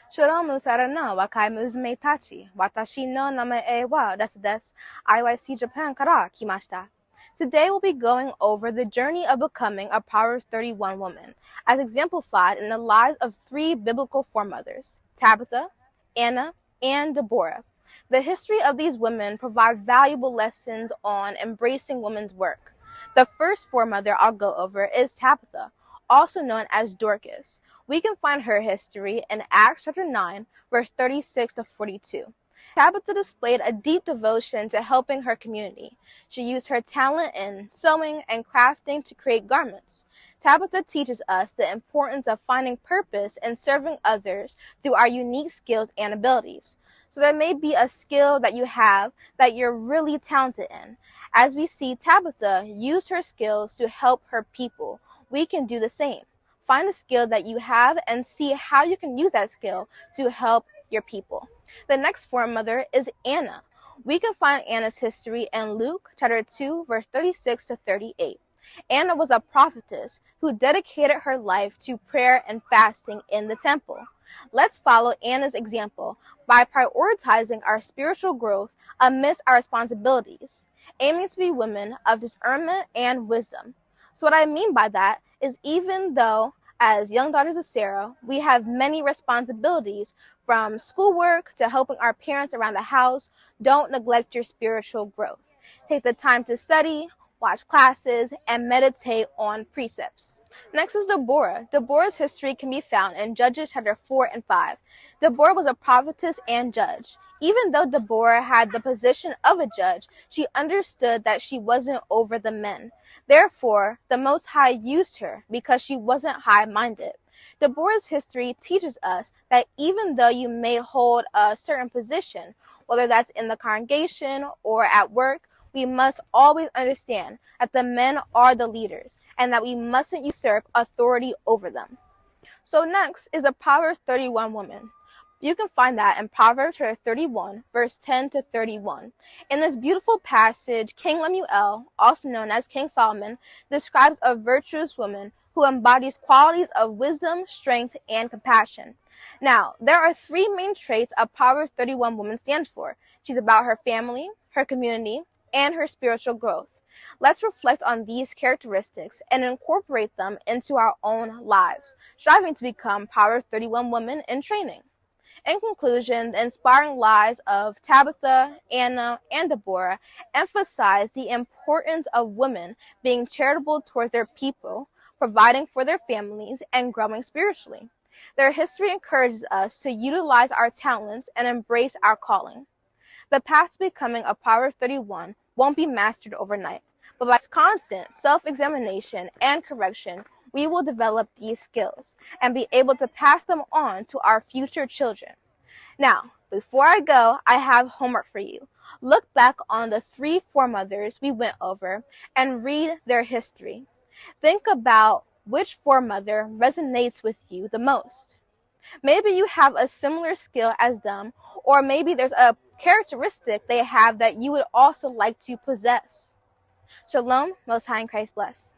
Shalom usara no wakai muzume tachi. Watashi no name e wa desu desu. IYC Japan kara kimashita. Today we'll be going over the journey of becoming a Proverbs 31 woman, as exemplified in the lives of three biblical foremothers, Tabitha, Anna, and Deborah. The history of these women provide valuable lessons on embracing women's work. The first foremother I'll go over is Tabitha, also known as Dorcas. We can find her history in Acts chapter 9, verse 36 to 42. Tabitha displayed a deep devotion to helping her community. She used her talent in sewing and crafting to create garments. Tabitha teaches us the importance of finding purpose and serving others through our unique skills and abilities. So there may be a skill that you have that you're really talented in. As we see Tabitha use her skills to help her people, we can do the same. Find a skill that you have and see how you can use that skill to help your people. The next foremother is Anna. We can find Anna's history in Luke chapter 2, verse 36 to 38. Anna was a prophetess who dedicated her life to prayer and fasting in the temple. Let's follow Anna's example by prioritizing our spiritual growth amidst our responsibilities, aiming to be women of discernment and wisdom. So what I mean by that is even though as young daughters of Sarah, we have many responsibilities from schoolwork to helping our parents around the house, don't neglect your spiritual growth. Take the time to study, watch classes, and meditate on precepts. Next is Deborah. Deborah's history can be found in Judges chapter 4 and 5. Deborah was a prophetess and judge. Even though Deborah had the position of a judge, she understood that she wasn't over the men. Therefore, the Most High used her because she wasn't high-minded. Deborah's history teaches us that even though you may hold a certain position, whether that's in the congregation or at work, we must always understand that the men are the leaders and that we mustn't usurp authority over them. So next is the Proverbs 31 woman. You can find that in Proverbs 31, verse 10 to 31. In this beautiful passage, King Lemuel, also known as King Solomon, describes a virtuous woman who embodies qualities of wisdom, strength, and compassion. Now, there are three main traits a Proverbs 31 woman stands for. She's about her family, her community, and her spiritual growth. Let's reflect on these characteristics and incorporate them into our own lives, striving to become Proverbs 31 women in training. In conclusion, the inspiring lives of Tabitha, Anna, and Deborah emphasize the importance of women being charitable towards their people, providing for their families, and growing spiritually. Their history encourages us to utilize our talents and embrace our calling. The path to becoming a Proverbs 31 won't be mastered overnight, but by constant self-examination and correction, we will develop these skills and be able to pass them on to our future children. Now, before I go, I have homework for you. Look back on the three foremothers we went over and read their history. Think about which foremother resonates with you the most. Maybe you have a similar skill as them, or maybe there's a characteristic they have that you would also like to possess. Shalom, Most High in Christ bless.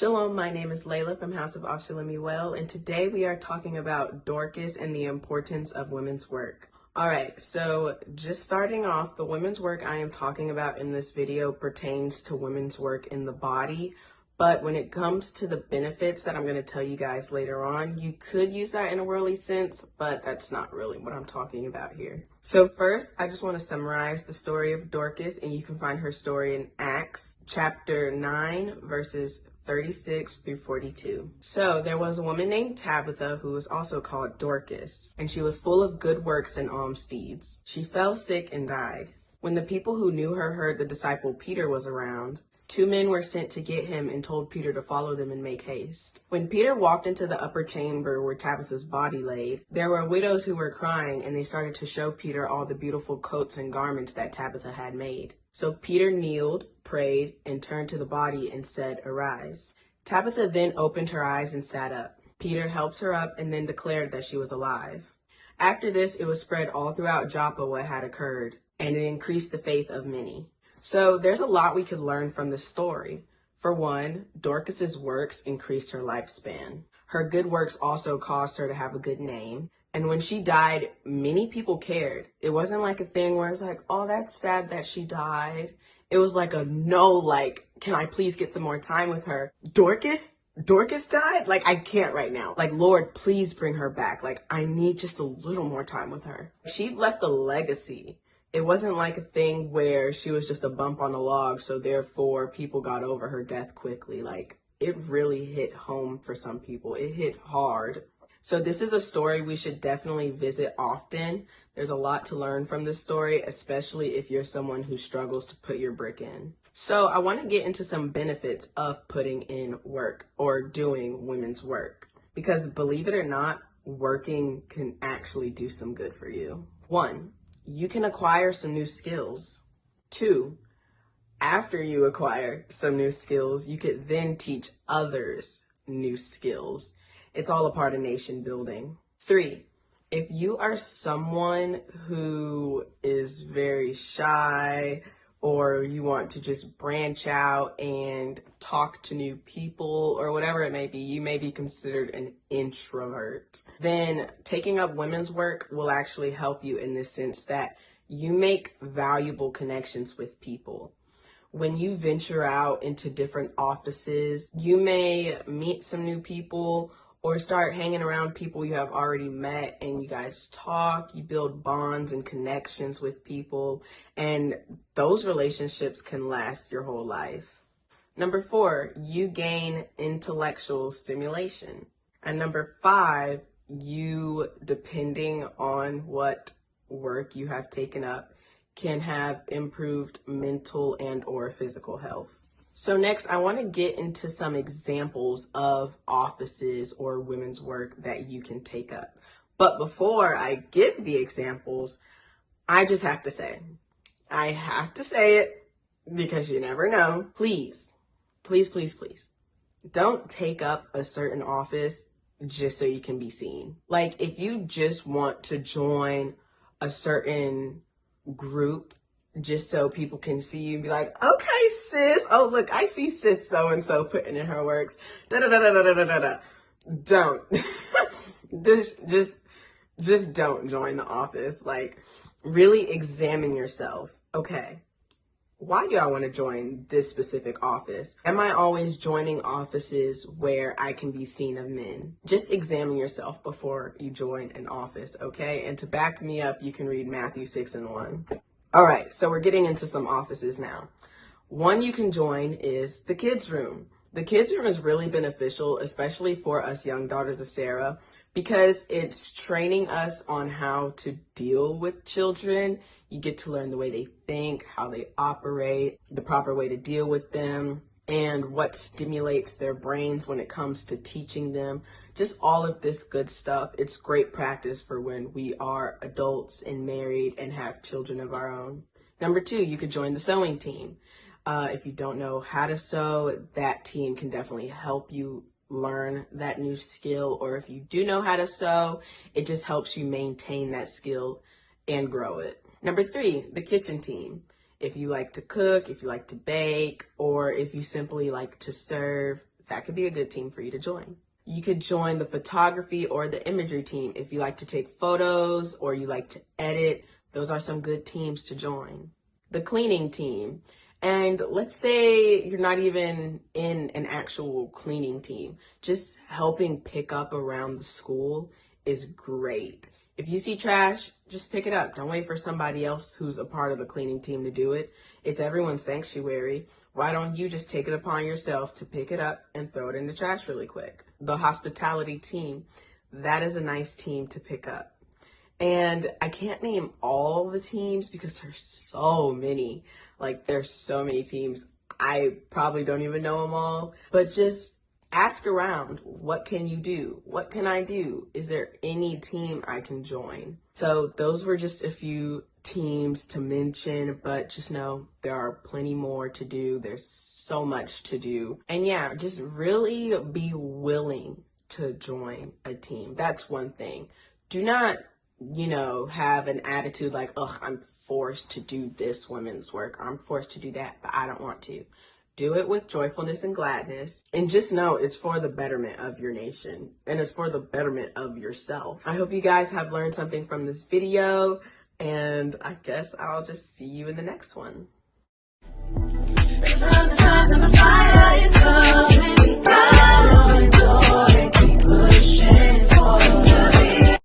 Shalom, my name is Layla from House of Lemuel, and today we are talking about Dorcas and the importance of women's work. Alright, so just starting off, the women's work I am talking about in this video pertains to women's work in the body, but when it comes to the benefits that I'm going to tell you guys later on, you could use that in a worldly sense, but that's not really what I'm talking about here. So first, I just want to summarize the story of Dorcas, and you can find her story in Acts chapter 9, verses 36 through 42. So there was a woman named Tabitha who was also called Dorcas, and she was full of good works and alms deeds. She fell sick and died. When the people who knew her heard the disciple Peter was around, 2 men were sent to get him and told Peter to follow them and make haste. When Peter walked into the upper chamber where Tabitha's body laid, there were widows who were crying, and they started to show Peter all the beautiful coats and garments that Tabitha had made. So Peter kneeled, prayed, and turned to the body and said, "Arise." Tabitha then opened her eyes and sat up. Peter helped her up and then declared that she was alive. After this, it was spread all throughout Joppa what had occurred, and it increased the faith of many. So there's a lot we could learn from this story. For one, Dorcas's works increased her lifespan. Her good works also caused her to have a good name. And when she died, many people cared. It wasn't like a thing where it's like, oh, that's sad that she died. It was like a no, like, can I please get some more time with her? Dorcas died? Like, I can't right now. Like, Lord, please bring her back. Like, I need just a little more time with her. She left a legacy. It wasn't like a thing where she was just a bump on a log, so therefore people got over her death quickly. Like, it really hit home for some people. It hit hard. So this is a story we should definitely visit often. There's a lot to learn from this story, especially if you're someone who struggles to put your brick in. So I want to get into some benefits of putting in work or doing women's work, because believe it or not, working can actually do some good for you. 1, you can acquire some new skills. 2, after you acquire some new skills, you could then teach others new skills. It's all a part of nation building. 3, if you are someone who is very shy, or you want to just branch out and talk to new people, or whatever it may be, you may be considered an introvert, then taking up women's work will actually help you in the sense that you make valuable connections with people. When you venture out into different offices, you may meet some new people or start hanging around people you have already met, and you guys talk, you build bonds and connections with people, and those relationships can last your whole life. Number 4, you gain intellectual stimulation. And number 5, you, depending on what work you have taken up, can have improved mental and or physical health. So next, I want to get into some examples of offices or women's work that you can take up. But before I give the examples, I just have to say, I have to say it because you never know. Please, please, please, please, don't take up a certain office just so you can be seen. Like, if you just want to join a certain group just so people can see you and be like, okay, sis, oh, look, I see sis so-and-so putting in her works, da-da-da-da-da-da-da-da. Don't. just don't join the office. Like, really examine yourself. Okay, why do I want to join this specific office? Am I always joining offices where I can be seen of men? Just examine yourself before you join an office, okay? And to back me up, you can read Matthew 6:1. All right, so we're getting into some offices now. One you can join is the kids' room. The kids' room is really beneficial, especially for us young daughters of Sarah, because it's training us on how to deal with children. You get to learn the way they think, how they operate, the proper way to deal with them, and what stimulates their brains when it comes to teaching them. Just all of this good stuff. It's great practice for when we are adults and married and have children of our own. Number 2, you could join the sewing team. If you don't know how to sew, that team can definitely help you learn that new skill. Or if you do know how to sew, it just helps you maintain that skill and grow it. Number 3, the kitchen team. If you like to cook, if you like to bake, or if you simply like to serve, that could be a good team for you to join. You could join the photography or the imagery team. If you like to take photos or you like to edit, those are some good teams to join. The cleaning team. And let's say you're not even in an actual cleaning team. Just helping pick up around the school is great. If you see trash, just pick it up. Don't wait for somebody else who's a part of the cleaning team to do it. It's everyone's sanctuary. Why don't you just take it upon yourself to pick it up and throw it in the trash really quick? The hospitality team, that is a nice team to pick up. And I can't name all the teams because there's so many. Like, there's so many teams. I probably don't even know them all, but just ask around. What can you do? What can I do? Is there any team I can join? So those were just a few teams to mention, but just know there are plenty more to do. There's so much to do. And yeah, just really be willing to join a team. That's one thing. Do not, have an attitude like, oh, I'm forced to do this women's work. I'm forced to do that, but I don't want to. Do it with joyfulness and gladness. And just know it's for the betterment of your nation. And it's for the betterment of yourself. I hope you guys have learned something from this video. And I guess I'll just see you in the next one.